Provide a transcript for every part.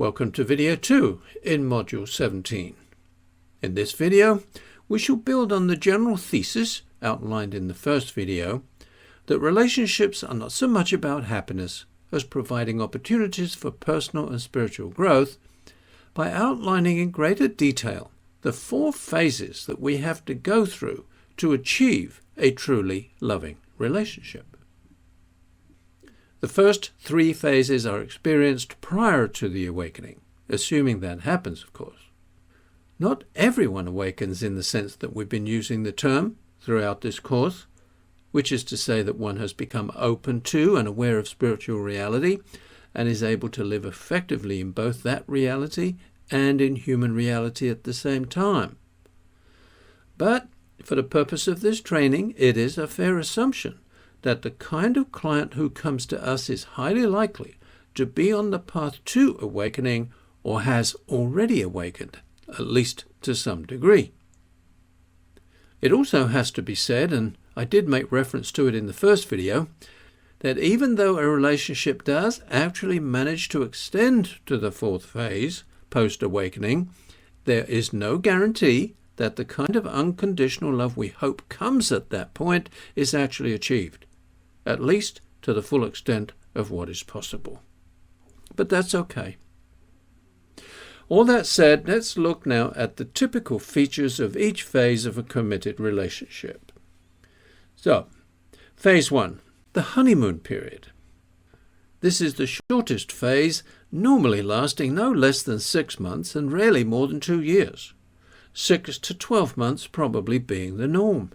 Welcome to video 2 in module 17. In this video, we shall build on the general thesis outlined in the first video that relationships are not so much about happiness as providing opportunities for personal and spiritual growth by outlining in greater detail the 4 phases that we have to go through to achieve a truly loving relationship. The first 3 phases are experienced prior to the awakening, assuming that happens, of course. Not everyone awakens in the sense that we've been using the term throughout this course, which is to say that one has become open to and aware of spiritual reality and is able to live effectively in both that reality and in human reality at the same time. But for the purpose of this training, it is a fair assumption that the kind of client who comes to us is highly likely to be on the path to awakening or has already awakened, at least to some degree. It also has to be said, and I did make reference to it in the first video, that even though a relationship does actually manage to extend to the 4th phase, post-awakening, there is no guarantee that the kind of unconditional love we hope comes at that point is actually achieved, at least to the full extent of what is possible. But that's okay. All that said, let's look now at the typical features of each phase of a committed relationship. So, phase 1, the honeymoon period. This is the shortest phase, normally lasting no less than 6 months and rarely more than 2 years. 6 to 12 months probably being the norm.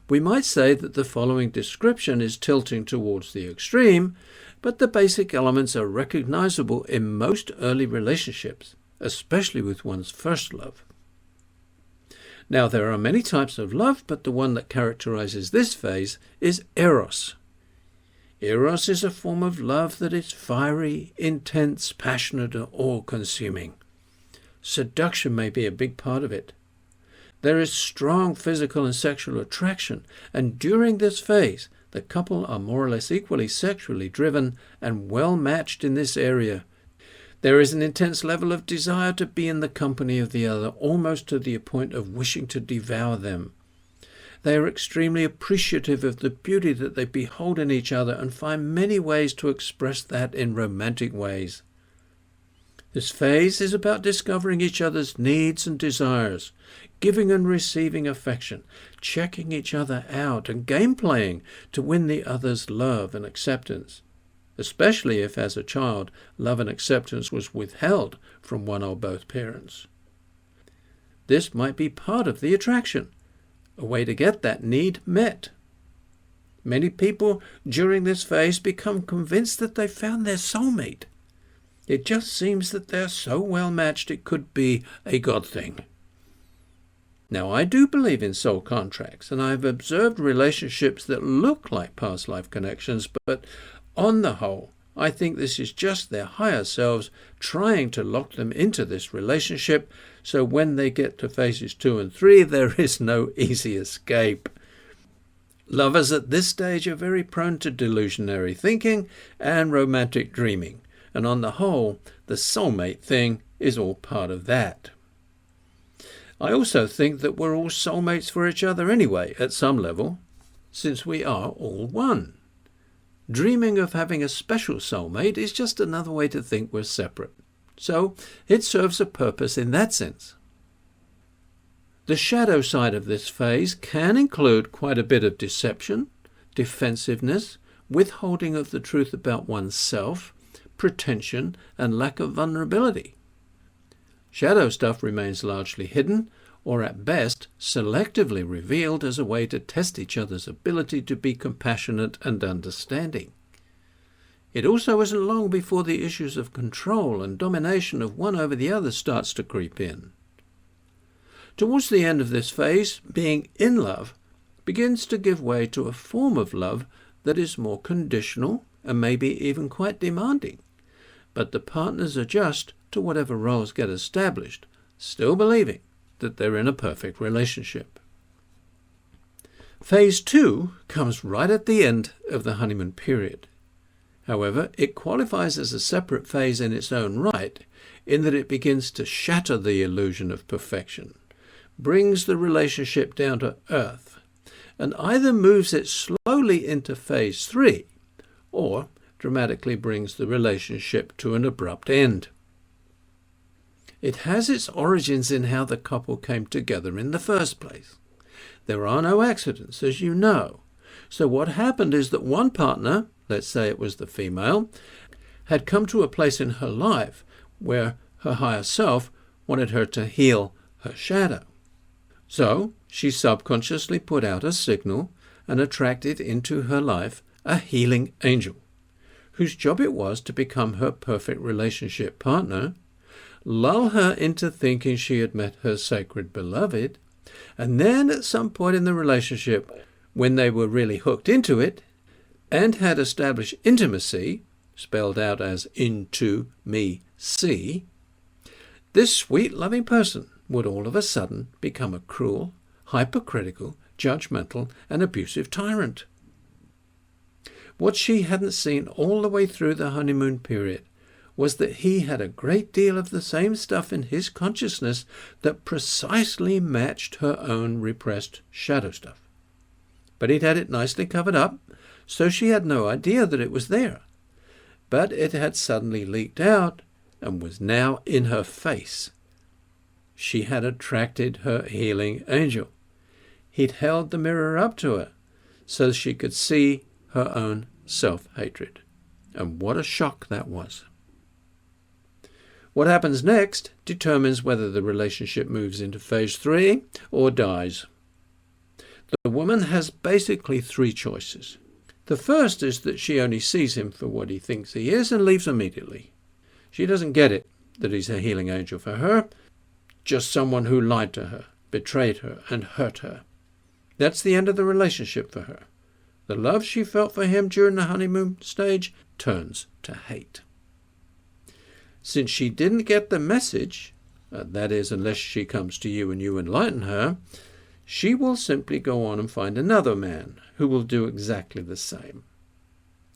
We might say that the following description is tilting towards the extreme, but the basic elements are recognizable in most early relationships, especially with one's first love. Now, there are many types of love, but the one that characterizes this phase is eros. Eros is a form of love that is fiery, intense, passionate, and all-consuming. Seduction may be a big part of it. There is strong physical and sexual attraction, and during this phase, the couple are more or less equally sexually driven and well matched in this area. There is an intense level of desire to be in the company of the other, almost to the point of wishing to devour them. They are extremely appreciative of the beauty that they behold in each other and find many ways to express that in romantic ways. This phase is about discovering each other's needs and desires, giving and receiving affection, checking each other out, and game-playing to win the other's love and acceptance, especially if, as a child, love and acceptance was withheld from one or both parents. This might be part of the attraction, a way to get that need met. Many people during this phase become convinced that they found their soulmate. It just seems that they're so well matched it could be a God thing. Now, I do believe in soul contracts, and I've observed relationships that look like past life connections, but on the whole, I think this is just their higher selves trying to lock them into this relationship, so when they get to phases 2 and 3, there is no easy escape. Lovers at this stage are very prone to delusionary thinking and romantic dreaming, and on the whole, the soulmate thing is all part of that. I also think that we're all soulmates for each other anyway, at some level, since we are all one. Dreaming of having a special soulmate is just another way to think we're separate. So it serves a purpose in that sense. The shadow side of this phase can include quite a bit of deception, defensiveness, withholding of the truth about oneself, pretension, and lack of vulnerability. Shadow stuff remains largely hidden, or at best selectively revealed as a way to test each other's ability to be compassionate and understanding. It also isn't long before the issues of control and domination of one over the other starts to creep in. Towards the end of this phase, being in love begins to give way to a form of love that is more conditional and maybe even quite demanding. But the partners adjust to whatever roles get established, still believing that they're in a perfect relationship. Phase 2 comes right at the end of the honeymoon period. However, it qualifies as a separate phase in its own right, in that it begins to shatter the illusion of perfection, brings the relationship down to earth, and either moves it slowly into phase 3, or dramatically brings the relationship to an abrupt end. It has its origins in how the couple came together in the first place. There are no accidents, as you know. So what happened is that one partner, let's say it was the female, had come to a place in her life where her higher self wanted her to heal her shadow. So she subconsciously put out a signal and attracted into her life a healing angel, whose job it was to become her perfect relationship partner, lull her into thinking she had met her sacred beloved, and then at some point in the relationship, when they were really hooked into it and had established intimacy, spelled out as into me see, this sweet loving person would all of a sudden become a cruel, hypercritical, judgmental, and abusive tyrant. What she hadn't seen all the way through the honeymoon period was that he had a great deal of the same stuff in his consciousness that precisely matched her own repressed shadow stuff. But he'd had it nicely covered up, so she had no idea that it was there. But it had suddenly leaked out and was now in her face. She had attracted her healing angel. He'd held the mirror up to her so she could see her own self-hatred. And what a shock that was. What happens next determines whether the relationship moves into phase 3 or dies. The woman has basically 3 choices. The first is that she only sees him for what he thinks he is and leaves immediately. She doesn't get it that he's a healing angel for her, just someone who lied to her, betrayed her, and hurt her. That's the end of the relationship for her. The love she felt for him during the honeymoon stage turns to hate. Since she didn't get the message, that is, unless she comes to you and you enlighten her, she will simply go on and find another man who will do exactly the same.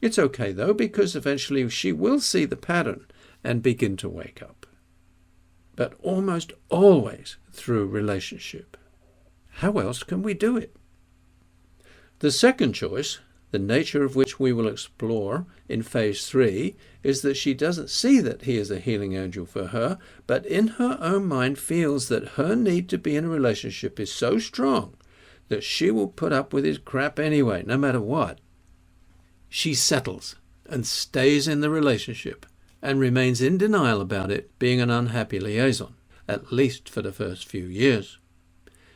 It's okay, though, because eventually she will see the pattern and begin to wake up. But almost always through relationship. How else can we do it? The second choice, the nature of which we will explore in phase 3, is that she doesn't see that he is a healing angel for her, but in her own mind feels that her need to be in a relationship is so strong that she will put up with his crap anyway, no matter what. She settles and stays in the relationship and remains in denial about it being an unhappy liaison, at least for the first few years.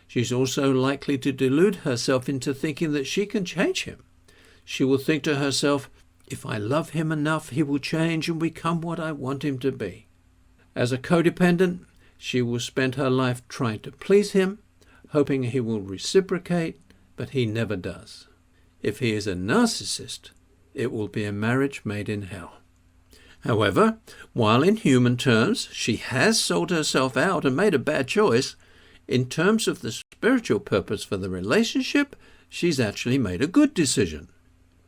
She's also likely to delude herself into thinking that she can change him. She will think to herself, if I love him enough, he will change and become what I want him to be. As a codependent, she will spend her life trying to please him, hoping he will reciprocate, but he never does. If he is a narcissist, it will be a marriage made in hell. However, while in human terms she has sold herself out and made a bad choice, in terms of the spiritual purpose for the relationship, she's actually made a good decision.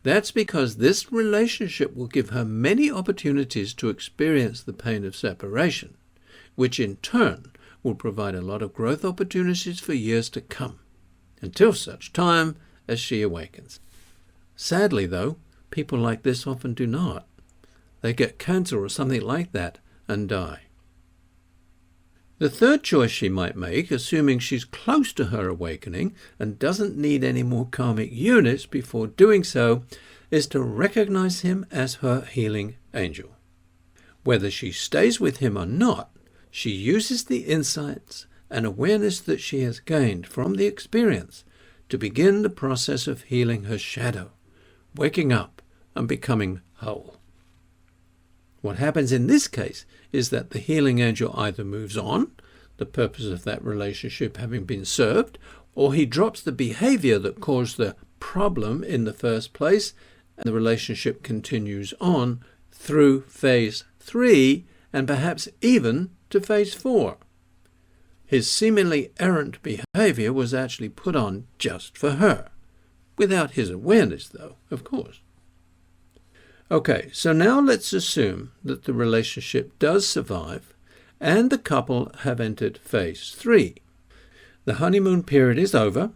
That's because this relationship will give her many opportunities to experience the pain of separation, which in turn will provide a lot of growth opportunities for years to come, until such time as she awakens. Sadly, though, people like this often do not. They get cancer or something like that and die. The third choice she might make, assuming she's close to her awakening and doesn't need any more karmic units before doing so, is to recognize him as her healing angel. Whether she stays with him or not, she uses the insights and awareness that she has gained from the experience to begin the process of healing her shadow, waking up and becoming whole. What happens in this case is that the healing angel either moves on, the purpose of that relationship having been served, or he drops the behavior that caused the problem in the first place, and the relationship continues on through phase 3 and perhaps even to phase 4. His seemingly errant behavior was actually put on just for her, without his awareness though, of course. Okay, so now let's assume that the relationship does survive and the couple have entered phase 3. The honeymoon period is over,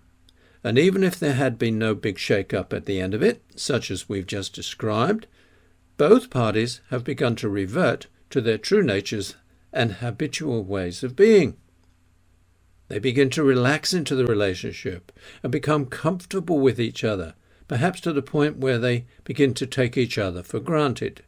and even if there had been no big shake-up at the end of it, such as we've just described, both parties have begun to revert to their true natures and habitual ways of being. They begin to relax into the relationship and become comfortable with each other, perhaps to the point where they begin to take each other for granted.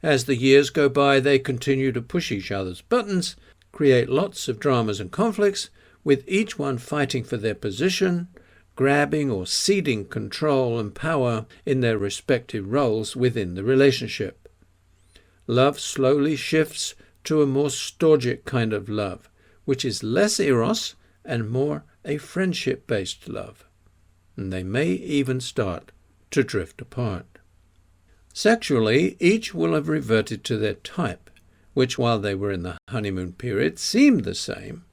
As the years go by, they continue to push each other's buttons, create lots of dramas and conflicts, with each one fighting for their position, grabbing or ceding control and power in their respective roles within the relationship. Love slowly shifts to a more storgic kind of love, which is less eros and more a friendship-based love. And they may even start to drift apart. Sexually, each will have reverted to their type, which while they were in the honeymoon period seemed the same,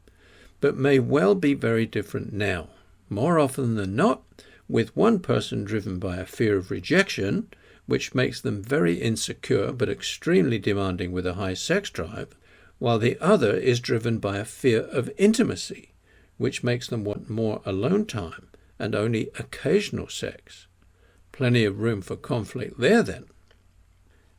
but may well be very different now. More often than not, with one person driven by a fear of rejection, which makes them very insecure but extremely demanding with a high sex drive, while the other is driven by a fear of intimacy, which makes them want more alone time and only occasional sex. Plenty of room for conflict there then.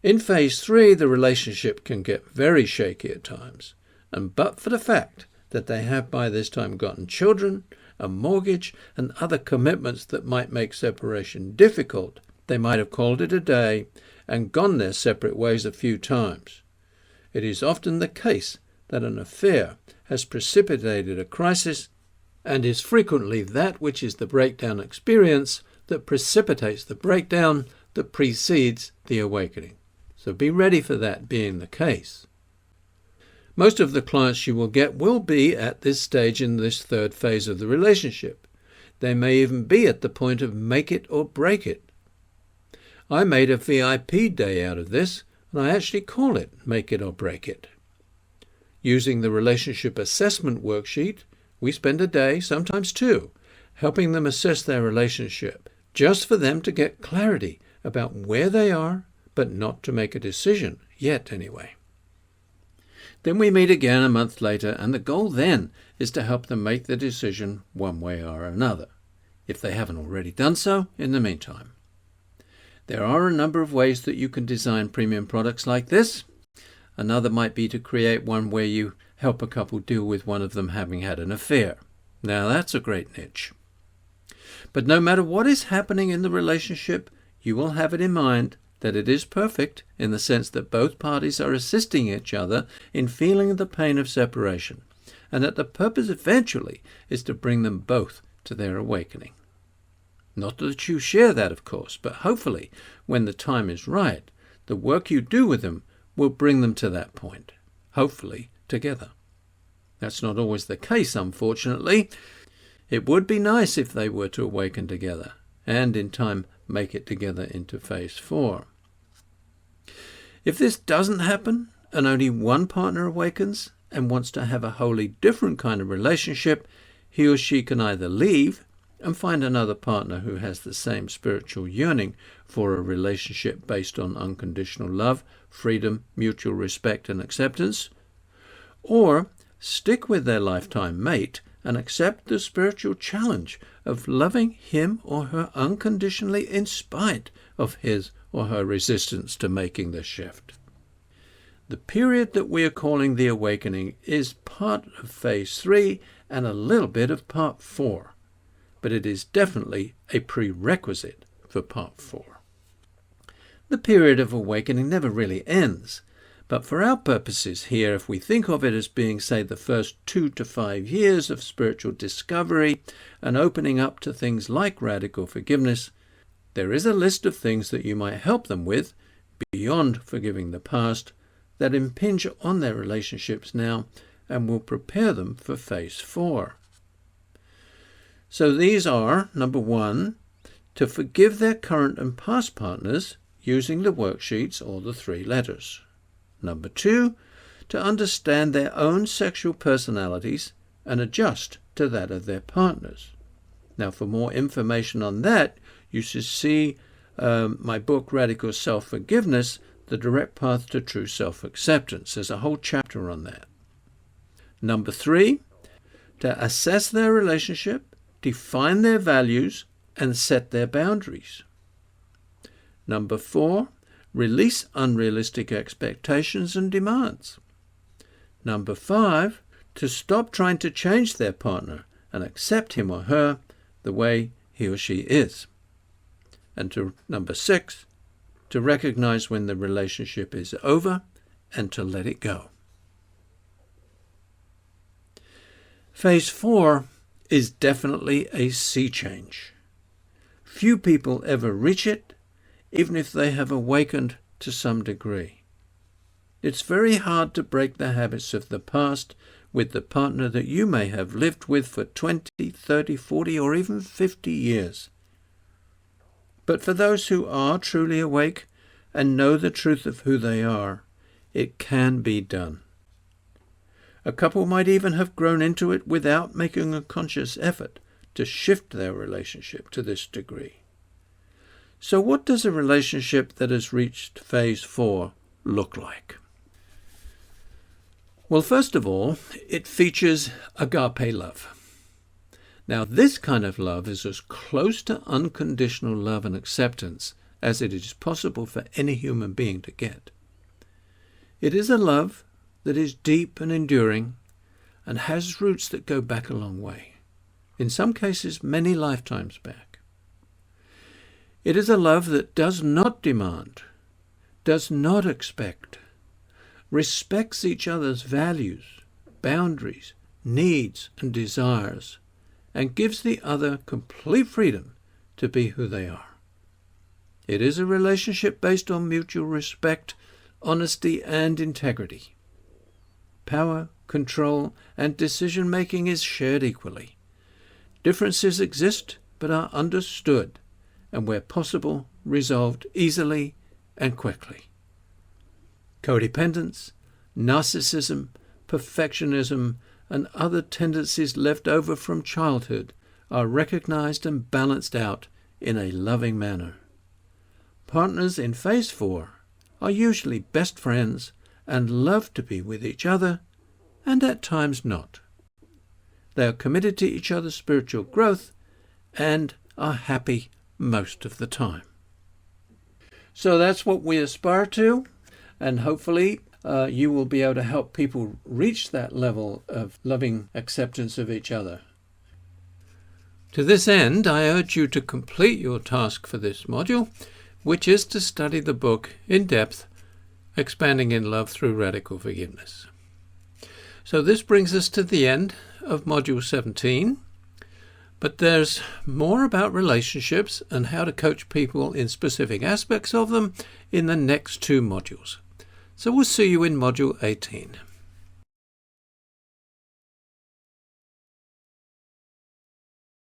In phase 3, the relationship can get very shaky at times, and but for the fact that they have by this time gotten children, a mortgage, and other commitments that might make separation difficult, they might have called it a day and gone their separate ways a few times. It is often the case that an affair has precipitated a crisis, and is frequently that which is the breakdown experience that precipitates the breakdown that precedes the awakening. So be ready for that being the case. Most of the clients you will get will be at this stage in this third phase of the relationship. They may even be at the point of make it or break it. I made a VIP day out of this, and I actually call it make it or break it. Using the relationship assessment worksheet, we spend a day, sometimes two, helping them assess their relationship, just for them to get clarity about where they are, but not to make a decision, yet anyway. Then we meet again a month later, and the goal then is to help them make the decision one way or another, if they haven't already done so in the meantime. There are a number of ways that you can design premium products like this. Another might be to create one where you help a couple deal with one of them having had an affair. Now that's a great niche. But no matter what is happening in the relationship, you will have it in mind that it is perfect in the sense that both parties are assisting each other in feeling the pain of separation, and that the purpose eventually is to bring them both to their awakening. Not that you share that, of course, but hopefully, when the time is right, the work you do with them will bring them to that point, hopefully together. That's not always the case, unfortunately. It would be nice if they were to awaken together, and in time make it together into phase 4. If this doesn't happen, and only one partner awakens and wants to have a wholly different kind of relationship, he or she can either leave and find another partner who has the same spiritual yearning for a relationship based on unconditional love, freedom, mutual respect and acceptance, or stick with their lifetime mate and accept the spiritual challenge of loving him or her unconditionally in spite of his or her resistance to making the shift. The period that we are calling the awakening is part of phase 3 and a little bit of part 4, but it is definitely a prerequisite for part 4. The period of awakening never really ends, but for our purposes here, if we think of it as being, say, the first 2 to 5 years of spiritual discovery and opening up to things like radical forgiveness, there is a list of things that you might help them with, beyond forgiving the past, that impinge on their relationships now and will prepare them for phase 4. So these are, number 1, to forgive their current and past partners using the worksheets or the 3 letters. Number 2, to understand their own sexual personalities and adjust to that of their partners. Now, for more information on that, you should see my book, Radical Self-Forgiveness, The Direct Path to True Self-Acceptance. There's a whole chapter on that. Number 3, to assess their relationship, define their values, and set their boundaries. Number 4, release unrealistic expectations and demands. Number 5, to stop trying to change their partner and accept him or her the way he or she is. And number 6, to recognize when the relationship is over and to let it go. Phase 4 is definitely a sea change. Few people ever reach it, even if they have awakened to some degree. It's very hard to break the habits of the past with the partner that you may have lived with for 20, 30, 40, or even 50 years. But for those who are truly awake and know the truth of who they are, it can be done. A couple might even have grown into it without making a conscious effort to shift their relationship to this degree. So what does a relationship that has reached phase 4 look like? Well, first of all, it features agape love. Now, this kind of love is as close to unconditional love and acceptance as it is possible for any human being to get. It is a love that is deep and enduring and has roots that go back a long way, in some cases many lifetimes back. It is a love that does not demand, does not expect, respects each other's values, boundaries, needs, and desires, and gives the other complete freedom to be who they are. It is a relationship based on mutual respect, honesty, and integrity. Power, control, and decision-making is shared equally. Differences exist but are understood, and where possible, resolved easily and quickly. Codependence, narcissism, perfectionism, and other tendencies left over from childhood are recognized and balanced out in a loving manner. Partners in phase 4 are usually best friends and love to be with each other, and at times not. They are committed to each other's spiritual growth and are happy most of the time. So that's what we aspire to, and hopefully you will be able to help people reach that level of loving acceptance of each other. To this end, I urge you to complete your task for this module, which is to study the book in depth, Expanding in Love Through Radical Forgiveness. So this brings us to the end of Module 17, but there's more about relationships and how to coach people in specific aspects of them in the next 2 modules. So we'll see you in Module 18.